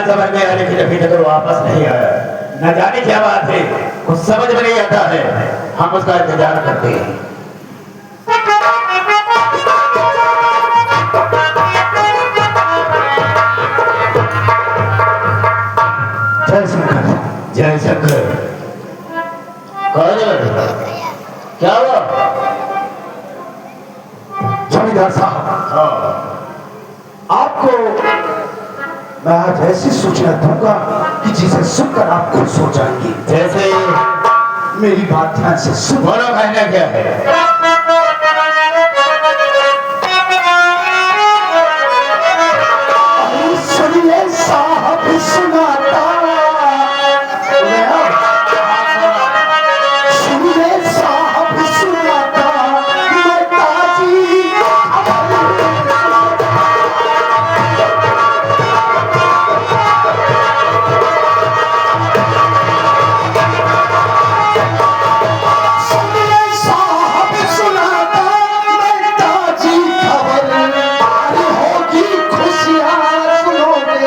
साल समझ में आने की अभी तक वापस नहीं आया। न जाने क्या बात है, कुछ समझ में नहीं आता है। हम उसका इंतजार करते हैं। जय शंकर। जय शंकर। कौन है? क्या हुआ? जमींदार साहब, हाँ। आपको मैं आज ऐसी सूचना दूंगा कि जिसे सुनकर आप खुश हो जाएंगे। जैसे मेरी बात ध्यान से सुनो। बोलो, कहना क्या है? सुनिए साहब, सुनाता सुनिए साहब, सुनाता नेताजी सुनिए साहब, सुनाता नेताजी खबर अरे होगी खुशियाँ सुनोगे।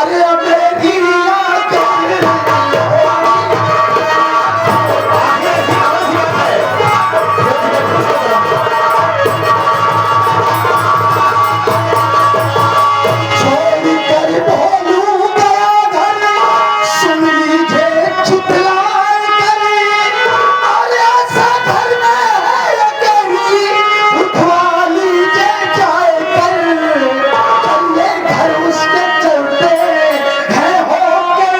अरे मेरी छोड़ कर बोलूं गया घर, सुन लीजिए चितलाए करे। अरे ऐसा घर में है अकेली, उठवा लीजिए जाए कर। चले घर उसके चलते हैं होके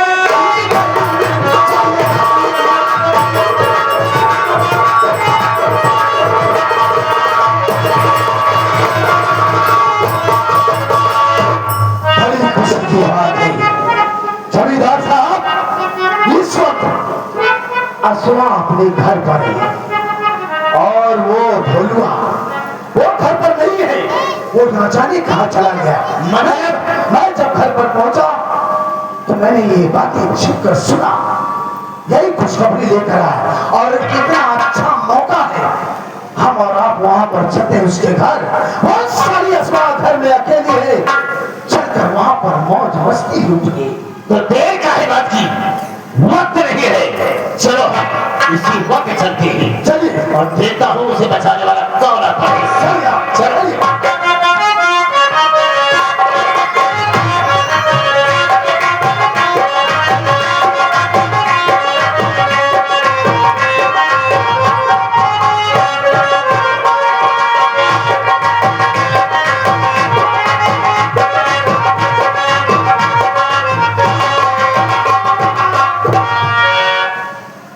बड़ी खुशी की बात है जमींदार साहब। इस वक्त असुआ अपने घर पर है और वो भोलुआ वो घर पर नहीं है। वो न जाने कहाँ चला गया। मैं जब घर पर पहुंचा तो मैंने ये बातें छिपकर सुना। यही खुशखबरी लेकर आया और कितना अच्छा मौका है। हम और आप वहां पर चलते हैं उसके घर। बहुत सारी असुआ घर में अकेली है। चलकर वहां पर मौज मस्ती लूटिए। तो देर का है बात की, वक्त नहीं है। चलो इसी वक्त चलते हैं। चलिए और देखता हूँ उसे बचाने वाला कौन आता है। चलिए।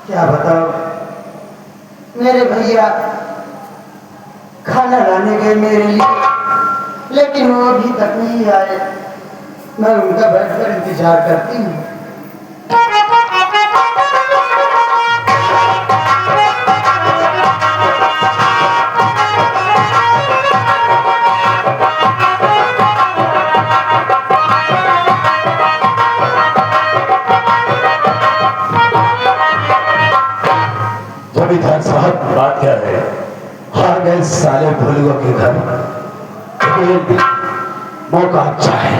क्या बताओ, मेरे भैया खाना लाने गए मेरे लिए, लेकिन वो अभी तक नहीं आए। मैं उनका बैठकर इंतजार करती हूँ। जमींदार साहब, बात क्या है? आ गए साले भोलुआ के घर। मौका अच्छा है।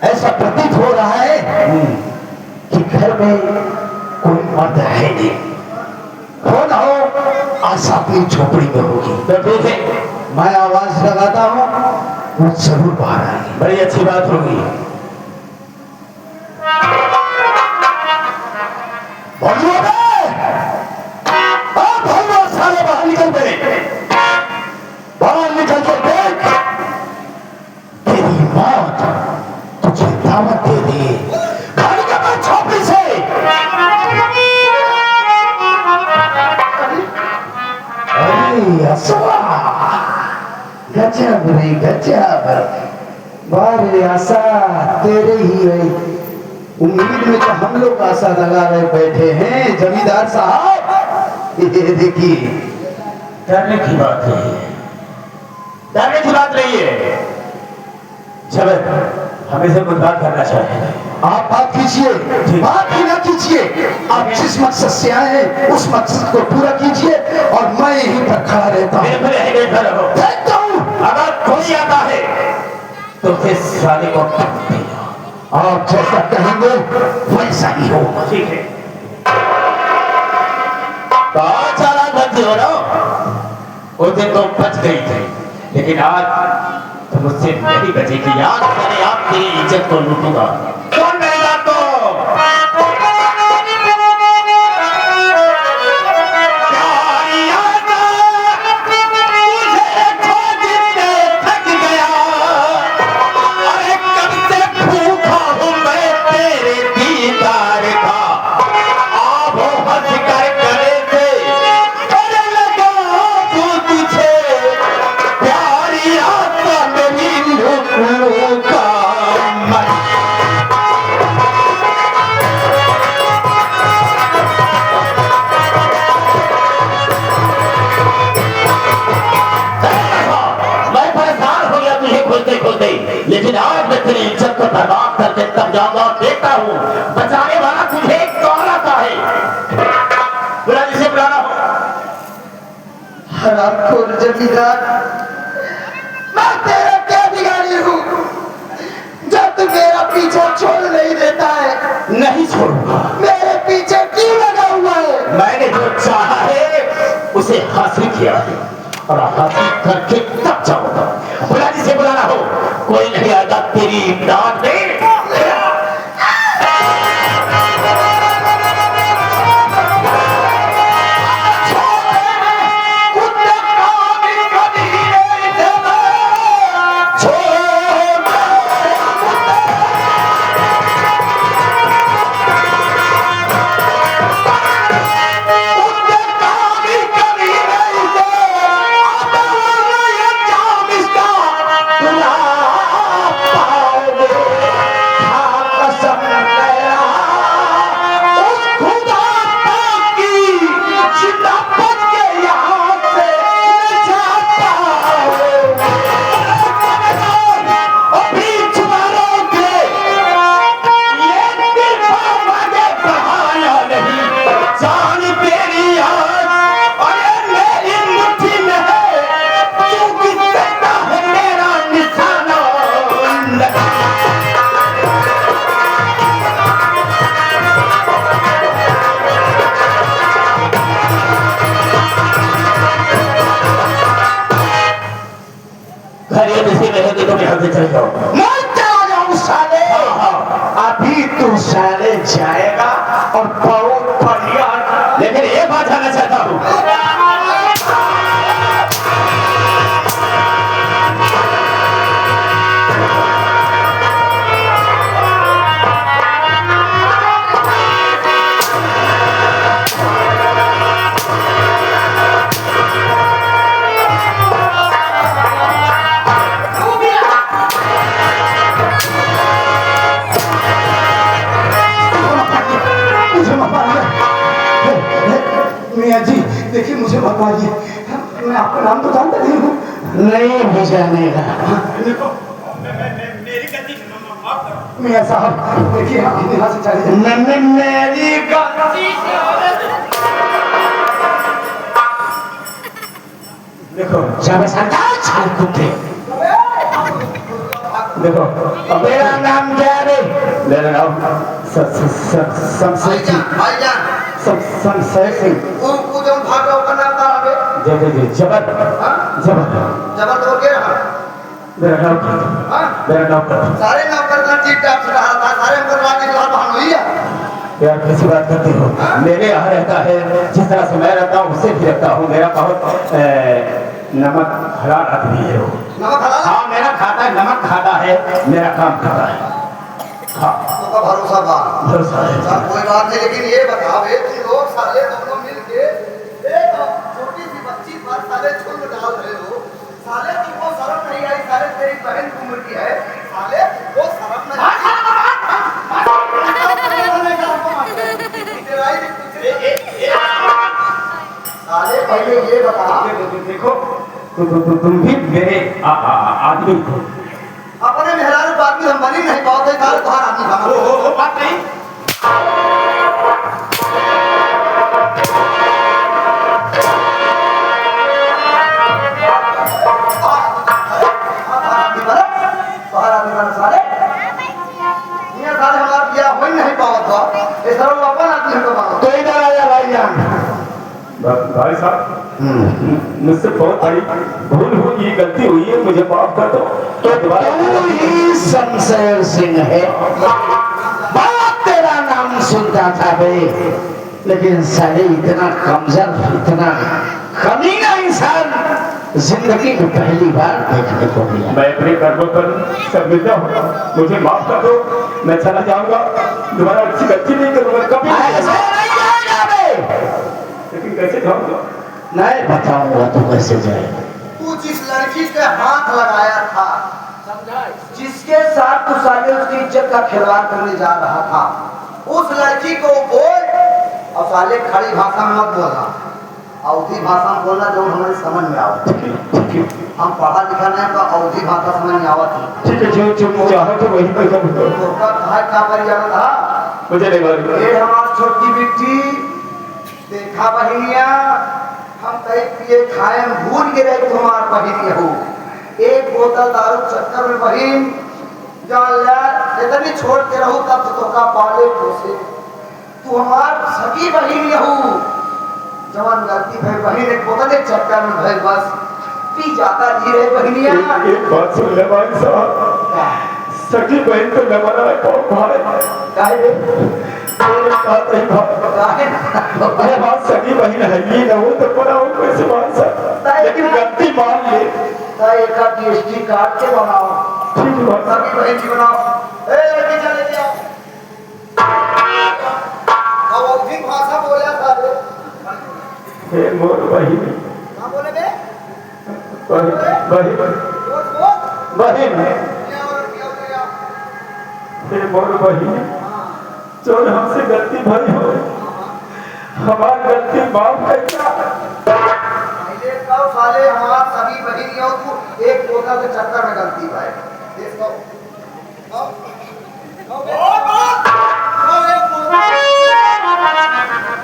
ऐसा प्रतीत हो रहा है कि घर में कोई मर्द है नहीं। हो ना हो आशा अपनी झोपड़ी में होगी। तो ठीक है, मैं आवाज लगाता हूँ, वो जरूर बाहर आएगी। बड़ी अच्छी बात होगी। भोलुआ बे! भोलुआ, साले बाहर निकल बे! बाहर निकल के देख, तेरी मौत तुझे दावत दे दी। घर के बाद झोपड़ी से। अरे असुआ, गजब रे गजब। बारे आशा तेरे ही है। उम्मीद में तो हम लोग आशा लगा रहे बैठे हैं जमींदार साहब। ये देखिए, डरने की बात है, डरने की बात नहीं है। चलो हम इसे मुलाकात करना चाहेंगे। आप बात कीजिए, बात ही ना कीजिए। आप जिस मकसद से आए हैं उस मकसद को पूरा कीजिए और मैं यहीं पर खड़ा रहता हूँ। देखता रहो। देखता हूँ। अगर कोई आता है तो फिर साले को आप जैसा कहेंगे वैसा ही हो। ठीक है। तो चला गलती हो रहा उस दिन तो बच गई थी, लेकिन आज तो मुझसे नहीं बचेगी। आज मैंने आप तेरी इज्जत को लूटूंगा। कौन रहेगा तो लेकिन आज मैं तेरी इज्जत को बर्बाद करके तब जाऊंगा और देखता हूँ बचाने वाला तुझे कौन आता है। बुला जिसे बुलाना हो। हरामखोर जमींदार, मैं तेरा क्या बिगाड़ी हूँ जब तू मेरा पीछा छोड़ नहीं देता है? नहीं छोड़ूंगा। मेरे पीछे क्यों लगा हुआ है? मैंने जो चाहा है उसे हासिल किया है और हासिल करके तब जाऊंगा। बुला जिसे बुलाना हो। कोई नहीं आएगा तेरी इमदाद में। मैं चला जाऊं साले? अभी तू साले जाएगा और बहुत बढ़िया। लेकिन एक बात जानना चाहता हूँ, मियाँ जी देखिए, मुझे मत मारिए, मैं आपका नाम तो जानता नहीं हूँ। नहीं भी जानेगा। मियाँ साहब देखिए, आप यहाँ से चले जाइए। मेरी गलती देखो जब सरकार छाल कुत्ते। देखो मेरा नाम क्या है? मेरा नाम शमशेर सिंह। शमशेर सिंह। वो जो भागा उसका नाम क्या है? जय जबर। जबर जबर तो क्या रहा? मेरा नाम सारे नाम करना ठीक ठाक से रहा था। सारे करवा के जवाब हम हुई है। यार कैसी बात करते हो? मेरे यहाँ रहता है जिस तरह से मैं रहता हूँ उससे भी रहता हूँ। मेरा बहुत नमक हलाल आदमी है वो। नमक हलाल? हाँ मेरा खाता है, नमक खाता है, मेरा काम खाता है। हाँ तो भरोसा भरोसा है। कोई बात नहीं, लेकिन ये बताओ तुम लोग साले दोनों मिलके एक छोटी सी बच्ची पर साले छुल डाल रहे हो। साले तुमको शर्म नहीं आई? साले तेरी बहन की उम्र की है, साले वो शर्म नहीं आई? साले पहले ये बता, देखो तुम भी मेरे आदमी हो। अपने मेहरारू को आदमी हम बनी नहीं पाओगे, साले तुम्हारा आदमी बना। बात नहीं। भाई साहब मुझसे बहुत बड़ी भूल हुई, गलती हुई है, मुझे माफ कर दो। तो तू ही शमशेर सिंह है। बाप तेरा नाम सुनता था बे, लेकिन साले इतना कमजोर, इतना कमीना इंसान जिंदगी में पहली बार देखने को मिला। मैं अपने कर्मों पर शर्मिंदा हूँ, मुझे माफ कर दो। मैं चला जाऊंगा, दोबारा अच्छी गलती नहीं करूंगा कभी। ऐसे नहीं जाएगा बे। लेकिन कैसे जाऊंगा? नहीं बताऊंगा तो कैसे जाएगा। तू जिस लड़की पे हाथ लगाया था, जिसके साथ तू साले उसकी इज्जत का खिलवाड़ करने जा रहा था, उस लड़की को बोल। और साले खड़ी भाषा में मत बोलना, अवधी भाषा में बोलना जो हमारे समझ में आवत। हम पढ़ा लिखा नहीं, तो अवधी भाषा समझ में आवत। ठीक है, जो चाहो तो वही पर कर दो। तो का परिवार था मुझे नहीं मालूम। ये हमारी छोटी बेटी देखा बहिनिया, हम कहीं पिए खाए भूल गिरे तुम्हार बहिनी हो। एक बोतल दारू चक्कर में बहिन जान यार इतनी छोड़ के रहू तब तो का पाले पोसे। तू हमार सगी बहिनी हो, जवान गलती भाई बहिन एक बोतल एक चक्कर में भाई बस पी जाता नहीं रहे बहिनिया। एक बात सुन ले भाई साहब, सगी बहन तो लगा है कौन भाई? काहे अरे बात सगी बहन है ये ना हो तो बड़ा हो कैसे मान सकता, लेकिन गलती मान ले। एक DST काट के बनाओ, ठीक है बात। सगी बहन जी बनाओ। ए लड़की चले जाओ। अब अवधी भाषा बोला था रे। हे मोर बहन, क्या बोले बे? बहन बहन बोल बोल। बहन, क्या हो गया? हे मोर बहन, जो हमसे गलती भाई हो, हमारी गलती माफ करना। पहले कहो साले हमारा सभी बहिनी हो, तू एक बोतल के चक्कर में गलती भाई। देख लो।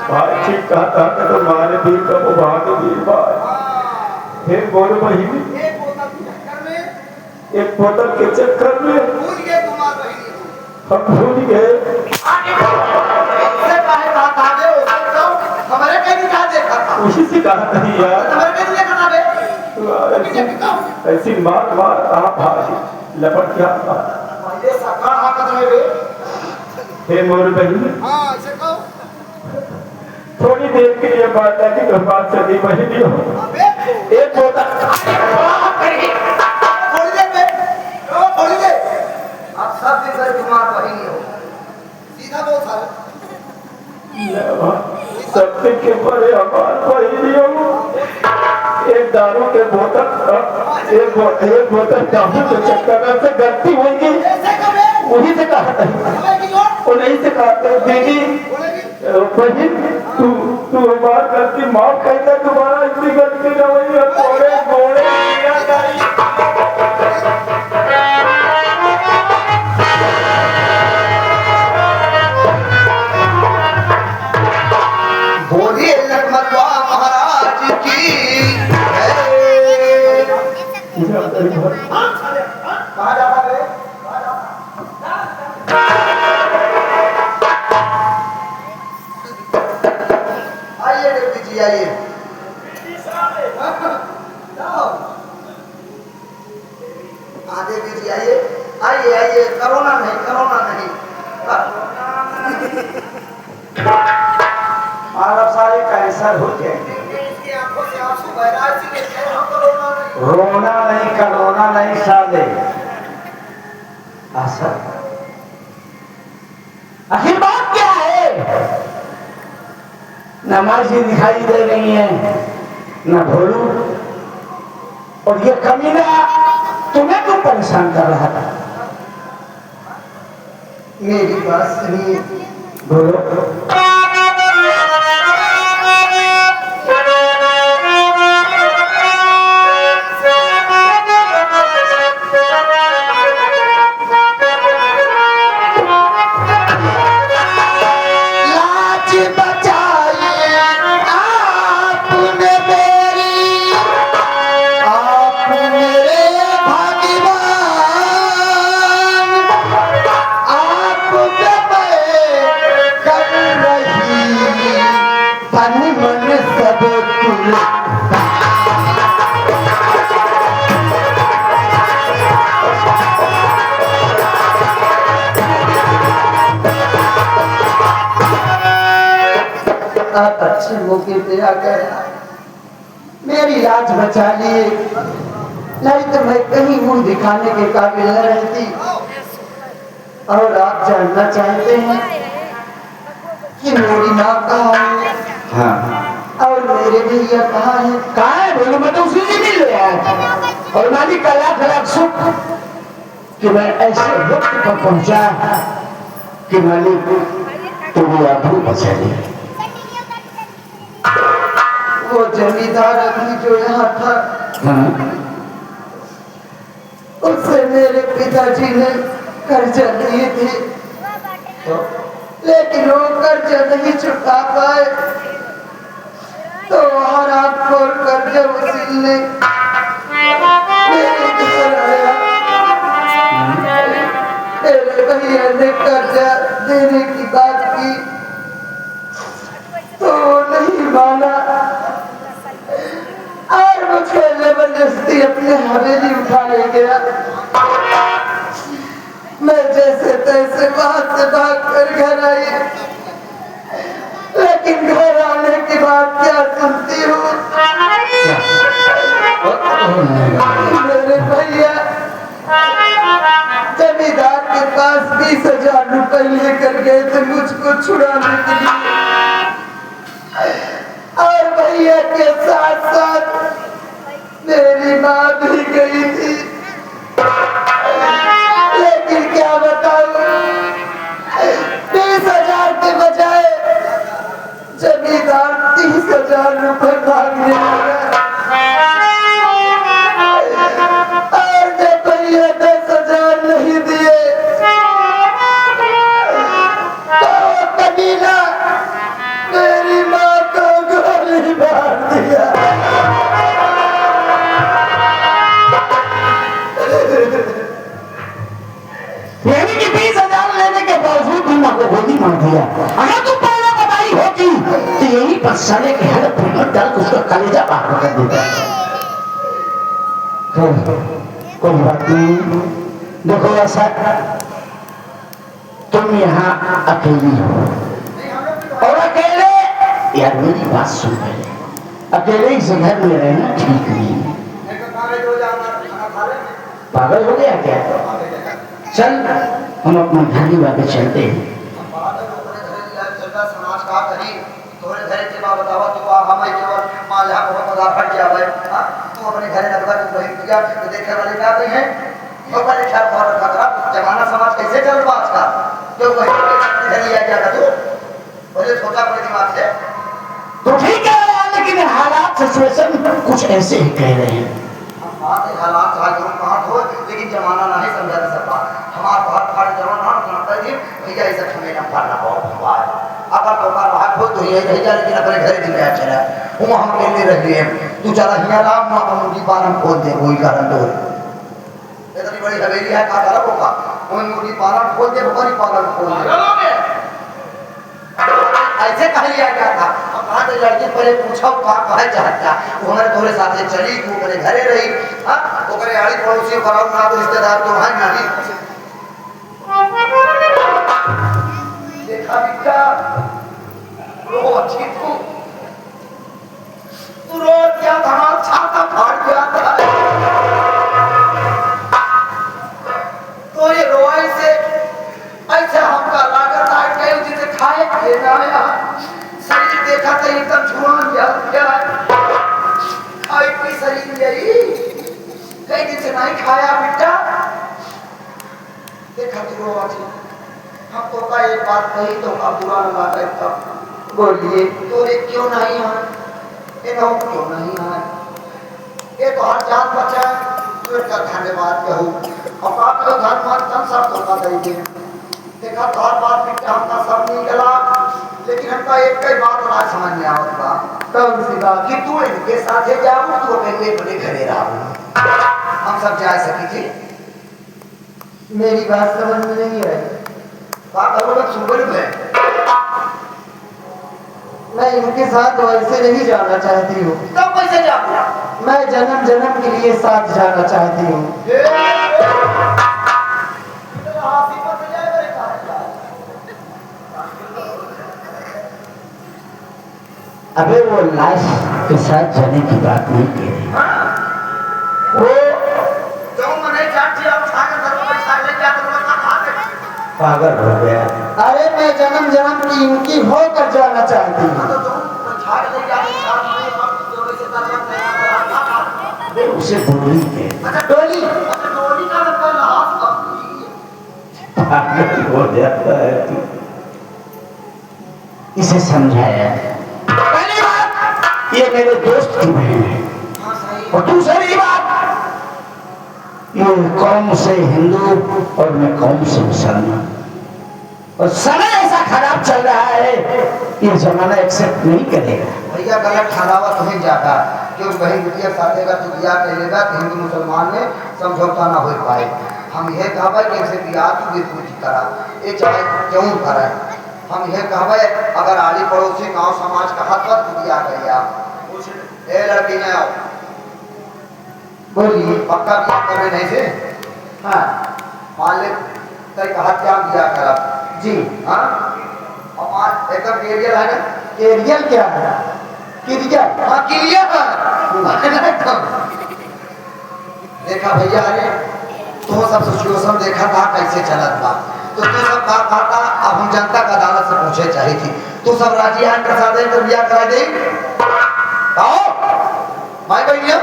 भाई ठीक कहा था कि तुम्हारे दिल का वो भाग वीर भाई। हे मोर बहन, एक बोतल के चक्कर में एक बोतल के चक्कर में भूल गए तुम्हारी बहिनी हो। हम भूल गए। उससे काहे बात आ गए? उससे तो हमारे कहीं क्या देखा था? उसी से कहा नहीं यार, हमारे कहीं देखा था बे? ऐसी मार मार आप भाई लपट क्या था। पहले सका हाकत में बे। हे मोर बहन, हाँ ऐसे कहो। थोड़ी देर के लिए बात है कि तुम बात सगी बहनी हो। अबे एक बोतल थोड़ी देर बे, थोड़ी देर। अब सब दिन से तुम्हारी बहिनी हो, सीधा बोल साले। सबसे के बड़े हमार बहनी हो। एक दारू के बोतल, एक बोतल दारू के चक्कर से गलती होगी, ऐसे कब बे? वही से कहा था। हमें की जोड़ वो नहीं से कहा था दीदी बोलेगी। बहन, तू हमारी गलती माफ कर दे, दोबारा इतनी गलती न हुई। थोड़े घोड़े बोलिए लखनवा महाराज की कहाँ जा रहा है? आइए देवी जी आइए। देवी जी आइए आइए आइए। करोना नहीं, करोना नहीं। मानव सारे कैंसर हो गए। इसकी आंखों से आंसू बह रहा है, इसलिए कह रहा हूं करोना नहीं। रोना नहीं, करोना नहीं साले। आशा आखिर बात क्या है? नमाजी दिखाई दे रही है न भोलू, और ये कमीना तुम्हें क्यों परेशान कर रहा था? मेरी बात सुनिए। बोलो। आप अच्छे मौके पे आ गए, मेरी लाज बचा लिए, नहीं तो मैं कहीं मुंह दिखाने के काबिल न रहती। और आप जानना चाहते हैं कि मेरी माँ कहाँ है? हाँ और मेरे भैया कहाँ है? कहा है बोलो, मैं तो उसी से मिल रहा था। और मालिक का लाख लाख सुख कि मैं ऐसे वक्त पर पहुंचा कि मालिक तुम्हें आंखों बचा ली। वो जमींदार अभी जो यहाँ था, हाँ उससे मेरे पिताजी ने कर्जा लिए थे, लेकिन वो कर्जा नहीं चुका पाए, तो हराम खोर कर्जा वसूलने मेरे घर आया। मेरे भैया ने कर्जा देने की बात की तो नहीं माना और मुझे जबरदस्ती अपने हवेली उठा ले गया। मैं जैसे तैसे वहां से भाग कर घर आई, लेकिन घर आने के बाद क्या सुनती हूँ, मेरे भैया जमींदार के पास 20,000 रुपए लेकर गए थे मुझको छुड़ाने के लिए, और भैया के साथ साथ मेरी माँ भी गई थी। लेकिन क्या बताऊं, 20,000 के बजाय जमींदार 30,000 रुपए मांगने लगा, और जब भैया 10,000 नहीं दिए तो कमीना मेरी माँ को गोली मार दिया। यानी कि 20,000 लेने के बावजूद भी माँ को गोली मार दिया। अगर तू पहले बताई होती तो यही पर साले के हर पेट डाल के उसका कलेजा बाहर कर देता। कोई बात नहीं, देखो ऐसा तुम यहाँ अकेली हो, और अकेले, यार मेरी बात सुन पहले, अकेले इस घर में रहना ठीक नहीं है। पागल हो गया क्या? चल हम अपना घर ही वापस चलते हैं। समाज का करी तोरे घरे के बात बतावा तो हम आई केवल मां यहां बहुत मजा फट गया भाई। हां तू अपने घरे लगवा तू वही किया तो देखे वाले क्या कही है, वो वाले ख्याल बहुत खतरा जमाना समाज कैसे चल रहा आज का, जो वही घर लिया गया था तू बोले छोटा अपने दिमाग से तो ठीक है यार, लेकिन हालात सिचुएशन कुछ ऐसे ही कह रहे हैं। बात है हालात हाल जो कहां हो, लेकिन जमाना नहीं समझा सकता। हमार बहुत फाड़ जमाना समझता है भैया ऐसा हमें ना फाड़ना बहुत हुआ है। अगर तो का भाग हो तो यही रह जा, लेकिन अपने घर जिले चला वो हम के लिए रह लिए तू चला हिया राम मां का मुर्गी पालन खोल दे, कोई कारण तो इतनी बड़ी हवेली है का करा होगा, कोई मुर्गी पालन खोल दे, बकरी पालन खोल दे, ऐसे कह लिया गया था। अब कहा तो लड़की पहले पूछा का कहे चाहता, वो हमारे तोरे साथ चली तू अपने घरे रही। हां वो करे आड़ी पड़ोसी कराओ ना तो रिश्तेदार तो है नहीं। देखा बिट्टा रो अच्छी तू रो क्या धमाल छाता फाड़ गया था, तो ये रोई से ऐसे हमका लागत है कहीं जिसे खाए पिए ना आया, शरीर देखा तो एकदम जुआन गया खाई पी शरीर यही कई दिन से नहीं खाया बिट्टा। देखा तू रो अच्छी, हम तो का एक बात कही तो का बुरा न लगा तब बोलिए तोरे क्यों नहीं है, इनो क्यों नहीं है, ये तो हर जान बचा तो इसका धन्यवाद कहूँ। और आप लोग धन्यवाद कम सब तो का देंगे। देखा तो हर बात बिट्टा हमका सब नहीं गला, लेकिन हमका एक कई बात और आज समझ में आवता कौन सी बात कि तू इनके साथ जाऊँ तू अकेले अपने घरे रहूँ, हम सब जा सकी थी। मेरी बात समझ में नहीं आई, बात सुन में मैं इनके साथ वैसे नहीं जाना चाहती हूँ। तब कैसे जाऊँ? मैं जन्म जन्म के लिए साथ जाना चाहती हूँ। अबे वो लाश के साथ जाने की बात नहीं कह रही। वो पागल हो गया। अरे मैं जन्म जन्म की इनकी होकर जाना चाहती हूँ। अबे उसे डोली है। डोली पागल हो जाता है तू। इसे समझाया। पहली बात ये मेरे दोस्त की बहन है और दूसरी बात ये कौम से हिंदू और मैं कौम से मुसलमान और समय ऐसा खराब चल रहा है ये जमाना एक्सेप्ट नहीं करेगा। भैया गलत ठहरावा तुम्हें जाता क्यों बहन बिटिया साधेगा तो बिया कर लेगा तो हिंदू मुसलमान में समझौता ना हो पाए। हम यह कहबा कि इनसे बिया तू बिल्कुल करा ये चाहे क्यों करे। हम यह कहबा अगर आली पड़ोसी गांव समाज का हक पर बिया गया ए लड़की ने आओ बोलिए पक्का बिया करे नहीं से। हाँ मान ले तय कहा क्या बिया करा जी। हाँ और एक एरियल है ना एरियल क्या है क्लियर। हाँ क्लियर देखा भैया अरे तो सब सिचुएशन देखा था कैसे चलत बा तो तू सब का खाता अब हम जनता का अदालत से पूछे चाहिए थी तू सब राजी आन के साथ एक बिया करा दे आओ भाई भैया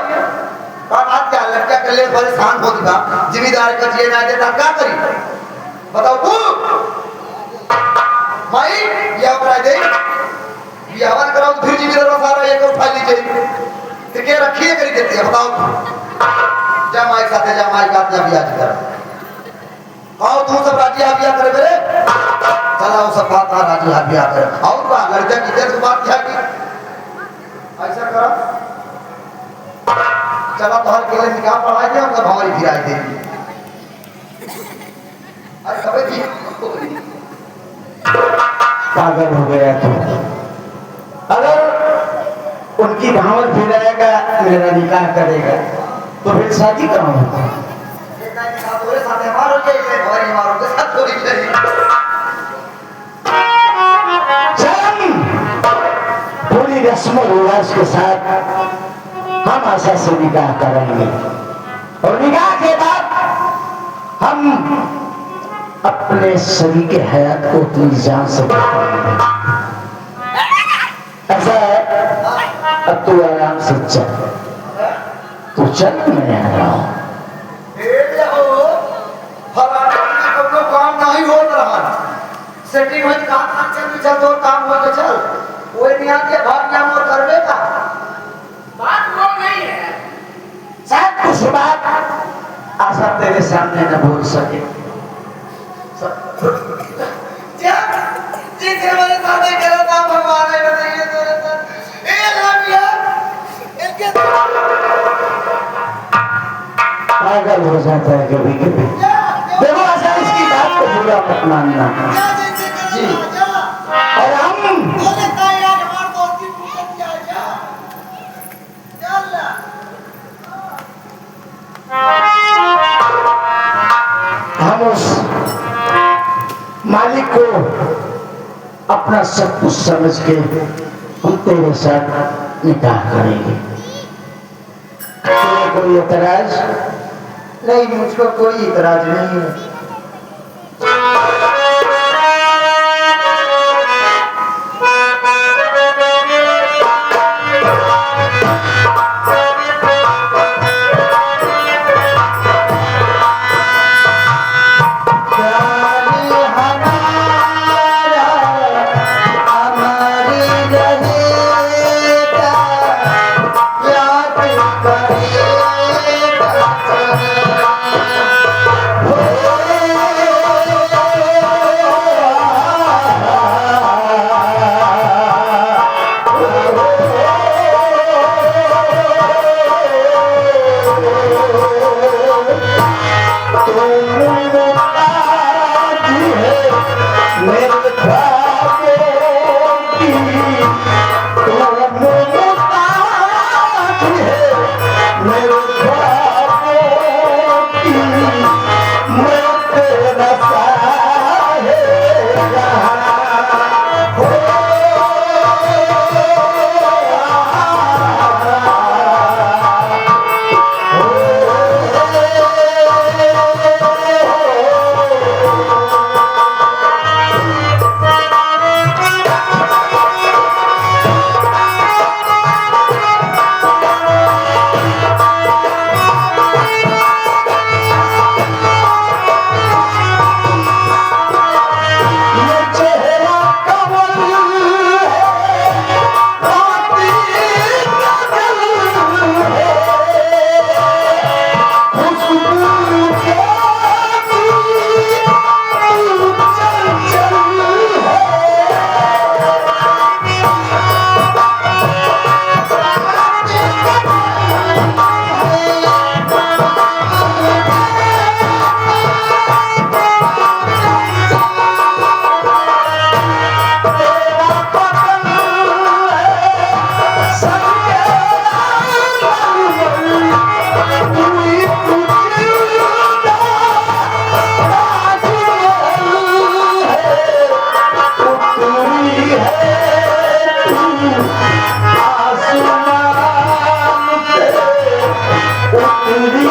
का बात क्या लड़का के लिए परेशान हो दिया जिम्मेदार का जिए ना देता क्या करी बताओ तू भाई बिया करा दे बियावन कराओ तो फिर जिम्मेदार सारा एक उठा लीजिए तो के रखिए करी देती है बताओ जमाई साथे जमाई का अपना बिया कर आओ तू सब राजी आ बिया करे मेरे चला वो सब बात राजी आ बिया करे और बा लड़का की देर बात क्या की ऐसा करो चला तो हर के लिए निकाह पढ़ा दिया उनका भंवरी गिराई दे अरे कबे की पागल हो गया तू। अगर उनकी भावल फिराएगा मेरा निकाह करेगा तो फिर शादी कहाँ होगा। पूरी रस्म रिवाज के साथ हम आशा से निकाह करेंगे और निकाह के बाद हम अपने शरीक हयात को अपनी जान से बचाएंगे। ऐसा है अब तू आराम से चल तो चल मैं आ रहा हूँ। काम नहीं हो रहा सेटिंग में काम चल तो काम हो तो चल कोई नहीं आके भाग या मोर करवे का बात वो नहीं है। शायद कुछ बात आशा तेरे सामने न बोल सके। क्या जिसे मेरे साथ करा था भगवान ने बताइए तेरे साथ ए लामिया इनके पागल हो जाता है कभी कभी। देखो ऐसा इसकी बात को बुरा मत मानना जी। और हम उस मालिक को अपना सब कुछ समझ के हम तेरे साथ निकाह करेंगे। तेरे कोई एतराज नहीं मुझको कोई इतराज नहीं है। Oh Oh